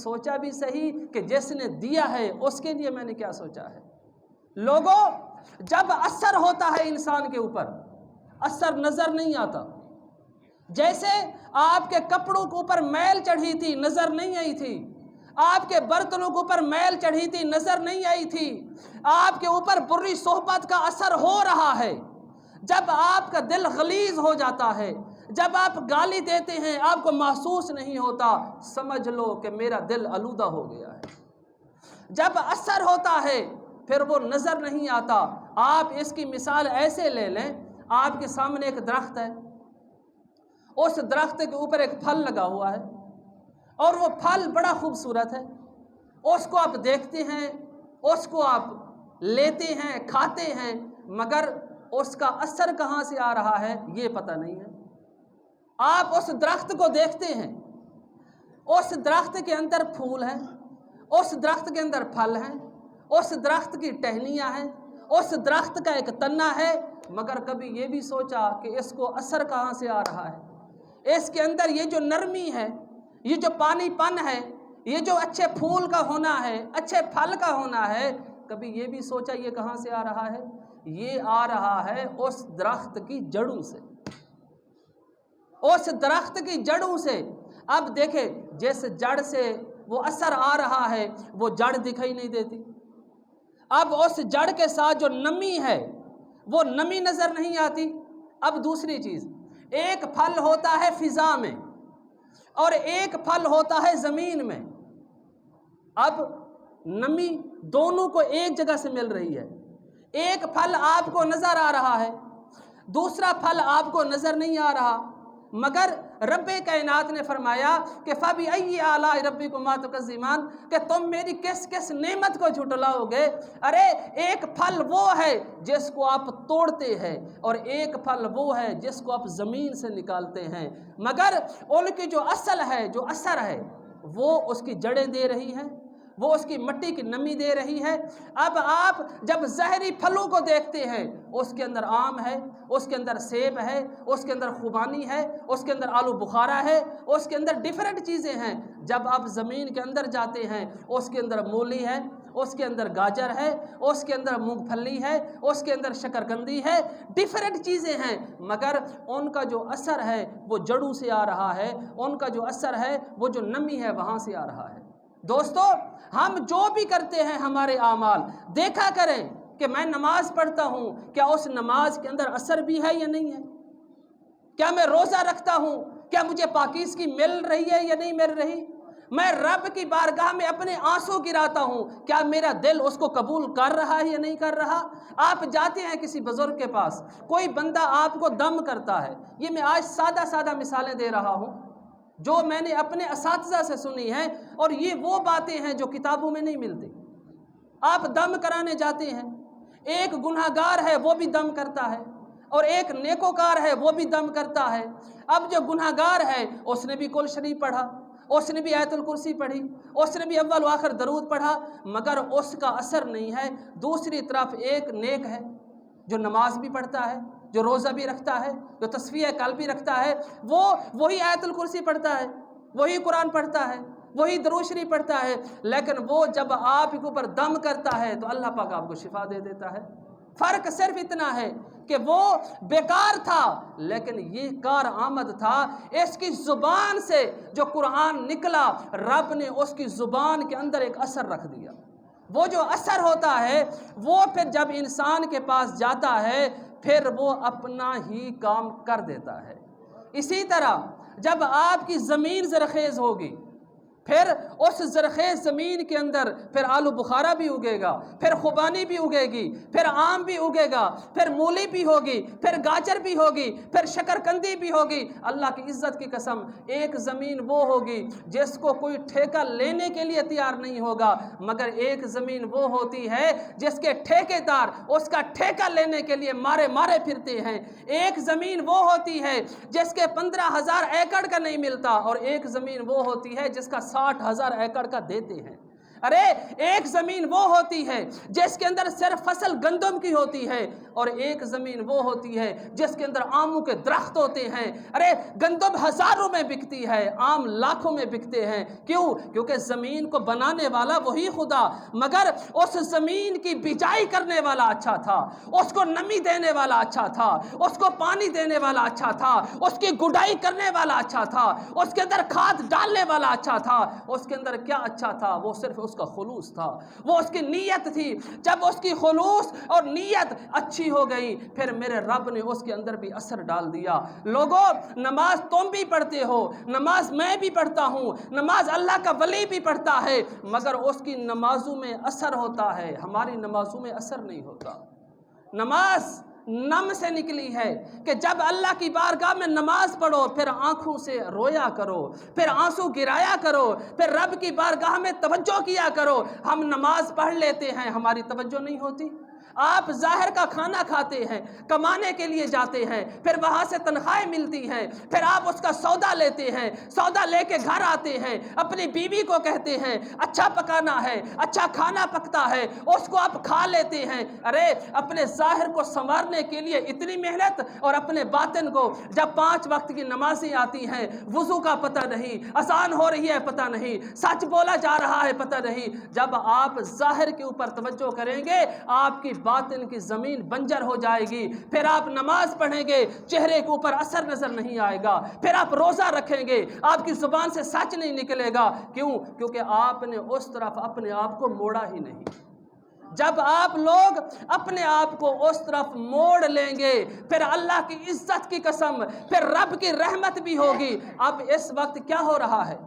سوچا بھی صحیح کہ جس نے دیا ہے اس کے لیے میں نے کیا سوچا ہے۔ لوگوں، جب اثر ہوتا ہے انسان کے اوپر، اثر نظر نہیں آتا۔ جیسے آپ کے کپڑوں کے اوپر میل چڑھی تھی، نظر نہیں آئی تھی۔ آپ کے برتنوں کے اوپر میل چڑھی تھی، نظر نہیں آئی تھی۔ آپ کے اوپر بری صحبت کا اثر ہو رہا ہے۔ جب آپ کا دل غلیظ ہو جاتا ہے، جب آپ گالی دیتے ہیں، آپ کو محسوس نہیں ہوتا، سمجھ لو کہ میرا دل آلودہ ہو گیا ہے۔ جب اثر ہوتا ہے پھر وہ نظر نہیں آتا۔ آپ اس کی مثال ایسے لے لیں، آپ کے سامنے ایک درخت ہے، اس درخت کے اوپر ایک پھل لگا ہوا ہے اور وہ پھل بڑا خوبصورت ہے۔ اس کو آپ دیکھتے ہیں، اس کو آپ لیتے ہیں، کھاتے ہیں، مگر اس کا اثر کہاں سے آ رہا ہے یہ پتہ نہیں ہے۔ آپ اس درخت کو دیکھتے ہیں، اس درخت کے اندر پھول ہیں، اس درخت کے اندر پھل ہیں، اس درخت کی ٹہنیاں ہیں، اس درخت کا ایک تنا ہے، مگر کبھی یہ بھی سوچا کہ اس کو اثر کہاں سے آ رہا ہے؟ اس کے اندر یہ جو نرمی ہے، یہ جو پانی پن ہے، یہ جو اچھے پھول کا ہونا ہے، اچھے پھل کا ہونا ہے، کبھی یہ بھی سوچا یہ کہاں سے آ رہا ہے؟ یہ آ رہا ہے اس درخت کی جڑوں سے، اس درخت کی جڑوں سے۔ اب دیکھیں، جس جڑ سے وہ اثر آ رہا ہے وہ جڑ دکھائی نہیں دیتی۔ اب اس جڑ کے ساتھ جو نمی ہے وہ نمی نظر نہیں آتی۔ اب دوسری چیز، ایک پھل ہوتا ہے فضا میں اور ایک پھل ہوتا ہے زمین میں۔ اب نمی دونوں کو ایک جگہ سے مل رہی ہے۔ ایک پھل آپ کو نظر آ رہا ہے، دوسرا پھل آپ کو نظر نہیں آ رہا، مگر رب کائنات نے فرمایا کہ فَبِأَيِّ آلَاءِ رَبِّكُمَا تُكَذِّبَانِ، کہ تم میری کس کس نعمت کو جھٹلاؤ گے۔ ارے ایک پھل وہ ہے جس کو آپ توڑتے ہیں اور ایک پھل وہ ہے جس کو آپ زمین سے نکالتے ہیں، مگر ان کی جو اصل ہے، جو اثر ہے، وہ اس کی جڑیں دے رہی ہیں، وہ اس کی مٹی کی نمی دے رہی ہے۔ اب آپ جب زہری پھلوں کو دیکھتے ہیں، اس کے اندر آم ہے، اس کے اندر سیب ہے، اس کے اندر خوبانی ہے، اس کے اندر آلو بخارا ہے، اس کے اندر ڈیفرنٹ چیزیں ہیں۔ جب آپ زمین کے اندر جاتے ہیں، اس کے اندر مولی ہے، اس کے اندر گاجر ہے، اس کے اندر مونگ پھلی ہے، اس کے اندر شکرکندی ہے، ڈیفرنٹ چیزیں ہیں، مگر ان کا جو اثر ہے وہ جڑوں سے آ رہا ہے، ان کا جو اثر ہے وہ جو نمی ہے وہاں سے آ رہا ہے۔ دوستو، ہم جو بھی کرتے ہیں ہمارے اعمال دیکھا کریں کہ میں نماز پڑھتا ہوں، کیا اس نماز کے اندر اثر بھی ہے یا نہیں ہے؟ کیا میں روزہ رکھتا ہوں، کیا مجھے پاکیزگی مل رہی ہے یا نہیں مل رہی؟ میں رب کی بارگاہ میں اپنے آنسو گراتا ہوں، کیا میرا دل اس کو قبول کر رہا ہے یا نہیں کر رہا؟ آپ جاتے ہیں کسی بزرگ کے پاس، کوئی بندہ آپ کو دم کرتا ہے، یہ میں آج سادہ سادہ مثالیں دے رہا ہوں جو میں نے اپنے اساتذہ سے سنی ہیں، اور یہ وہ باتیں ہیں جو کتابوں میں نہیں ملتی۔ آپ دم کرانے جاتے ہیں، ایک گناہگار ہے وہ بھی دم کرتا ہے اور ایک نیکوکار ہے وہ بھی دم کرتا ہے۔ اب جو گناہگار ہے اس نے بھی کل شریف پڑھا، اس نے بھی آیت الکرسی پڑھی، اس نے بھی اول و آخر درود پڑھا، مگر اس کا اثر نہیں ہے۔ دوسری طرف ایک نیک ہے جو نماز بھی پڑھتا ہے، جو روزہ بھی رکھتا ہے، جو تسبیح قلب بھی رکھتا ہے، وہی آیت الکرسی پڑھتا ہے، وہی قرآن پڑھتا ہے، وہی درود شریف پڑھتا ہے، لیکن وہ جب آپ کے اوپر دم کرتا ہے تو اللہ پاک آپ کو شفا دے دیتا ہے۔ فرق صرف اتنا ہے کہ وہ بیکار تھا لیکن یہ کار آمد تھا۔ اس کی زبان سے جو قرآن نکلا، رب نے اس کی زبان کے اندر ایک اثر رکھ دیا۔ وہ جو اثر ہوتا ہے وہ پھر جب انسان کے پاس جاتا ہے پھر وہ اپنا ہی کام کر دیتا ہے۔ اسی طرح جب آپ کی زمین زرخیز ہوگی، پھر اس زرخیز زمین کے اندر پھر آلو بخارا بھی اگے گا، پھر خوبانی بھی اگے گی، پھر آم بھی اگے گا، پھر مولی بھی ہوگی، پھر گاجر بھی ہوگی، پھر شکرکندی بھی ہوگی۔ اللہ کی عزت کی قسم، ایک زمین وہ ہوگی جس کو کوئی ٹھیکہ لینے کے لیے تیار نہیں ہوگا، مگر ایک زمین وہ ہوتی ہے جس کے ٹھیکیدار اس کا ٹھیکہ لینے کے لیے مارے مارے پھرتے ہیں۔ ایک زمین وہ ہوتی ہے جس کے 15,000 ایکڑ کا نہیں ملتا، اور ایک زمین وہ ہوتی ہے جس کا 60,000 ایکڑ کا دیتے ہیں۔ ارے ایک زمین وہ ہوتی ہے جس کے اندر صرف فصل گندم کی ہوتی ہے، اور ایک زمین وہ ہوتی ہے جس کے اندر آموں کے درخت ہوتے ہیں۔ ارے گندم ہزاروں میں بکتی ہے، آم لاکھوں میں بکتے ہیں، کیوں؟ کیونکہ زمین کو بنانے والا وہی خدا، مگر اس زمین کی بجائی کرنے والا اچھا تھا، اس کو نمی دینے والا اچھا تھا، اس کو پانی دینے والا اچھا تھا، اس کی گڈائی کرنے والا اچھا تھا، اس کے اندر کھاد ڈالنے والا اچھا تھا۔ اس کے اندر کیا اچھا تھا؟ وہ صرف اس کا خلوص تھا، وہ اس کی نیت تھی۔ جب اس کی خلوص اور نیت اچھی ہو گئی، پھر میرے رب نے اس کے اندر بھی اثر ڈال دیا۔ لوگوں، نماز تم بھی پڑھتے ہو، نماز میں بھی پڑھتا ہوں، نماز اللہ کا ولی بھی پڑھتا ہے، مگر اس کی نمازوں میں اثر ہوتا ہے، ہماری نمازوں میں اثر نہیں ہوتا۔ نماز نم سے نکلی ہے کہ جب اللہ کی بارگاہ میں نماز پڑھو، پھر آنکھوں سے رویا کرو، پھر آنسو گرایا کرو، پھر رب کی بارگاہ میں توجہ کیا کرو۔ ہم نماز پڑھ لیتے ہیں، ہماری توجہ نہیں ہوتی۔ آپ ظاہر کا کھانا کھاتے ہیں، کمانے کے لیے جاتے ہیں، پھر وہاں سے تنخواہیں ملتی ہیں، پھر آپ اس کا سودا لیتے ہیں، سودا لے کے گھر آتے ہیں، اپنی بیوی کو کہتے ہیں اچھا پکانا ہے، اچھا کھانا پکتا ہے، اس کو آپ کھا لیتے ہیں۔ ارے اپنے ظاہر کو سنوارنے کے لیے اتنی محنت، اور اپنے باطن کو جب 5 وقت کی نمازیں آتی ہیں، وضو کا پتہ نہیں، اذان ہو رہی ہے پتہ نہیں، سچ بولا جا رہا ہے پتہ نہیں۔ جب آپ ظاہر کے اوپر توجہ کریں گے، آپ کی باطن کی زمین بنجر ہو جائے گی، پھر آپ نماز پڑھیں گے، چہرے کے اوپر اثر نظر نہیں آئے گا، پھر آپ روزہ رکھیں گے، آپ کی زبان سے سچ نہیں نکلے گا۔ کیوں؟ کیونکہ آپ نے اس طرف اپنے آپ کو موڑا ہی نہیں۔ جب آپ لوگ اپنے آپ کو اس طرف موڑ لیں گے، پھر اللہ کی عزت کی قسم، پھر رب کی رحمت بھی ہوگی۔ اب اس وقت کیا ہو رہا ہے؟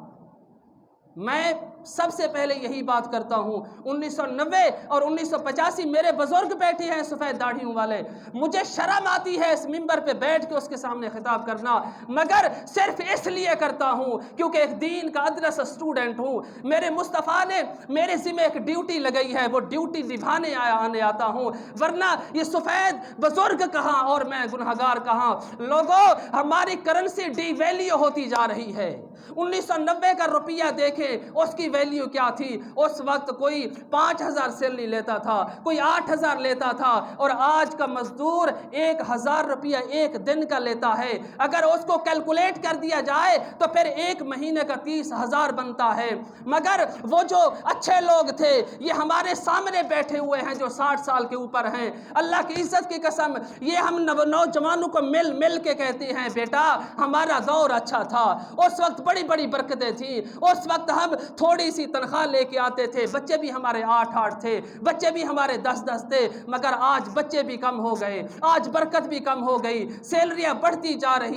میں سب سے پہلے یہی بات کرتا ہوں، 1990 اور 1985 میرے بزرگ بیٹھے ہیں سفید داڑھیوں والے، مجھے شرم آتی ہے اس منبر پہ بیٹھ کے اس کے سامنے خطاب کرنا، مگر صرف اس لیے کرتا ہوں کیونکہ ایک دین کا ادرس اسٹوڈنٹ ہوں۔ میرے مصطفیٰ نے میرے ذمہ ایک ڈیوٹی لگائی ہے، وہ ڈیوٹی نبھانے آنے آتا ہوں، ورنہ یہ سفید بزرگ کہاں اور میں گنہگار کہاں۔ لوگوں، ہماری کرنسی ڈی ویلیو ہوتی جا رہی ہے۔ 1990 کا روپیہ دیکھیں، اس کی ویلیو کیا تھی؟ اس وقت کوئی 5000 سیلری لیتا تھا، کوئی 8000 لیتا تھا، اور آج کا مزدور 1000 روپیہ ایک دن کا لیتا ہے۔ اگر اس کو کیلکولیٹ کر دیا جائے تو پھر ایک مہینے کا 30,000 بنتا ہے۔ مگر وہ جو اچھے لوگ تھے، یہ ہمارے سامنے بیٹھے ہوئے ہیں جو 60 سال کے اوپر ہیں، اللہ کی عزت کی قسم، یہ ہم نوجوانوں کو مل کے کہتے ہیں بیٹا ہمارا دور اچھا تھا، اس وقت بڑی بڑی برکتیں تھیں، اس وقت ہم تھوڑی سی تنخواہ لے کے آتے تھے، بچے بھی ہمارے 8 تھے، بچے بھی ہمارے 10 تھے، مگر آج بچے بھی کم ہو گئے، آج برکت بھی کم ہو گئی، سیلریاں بڑھتی جا رہی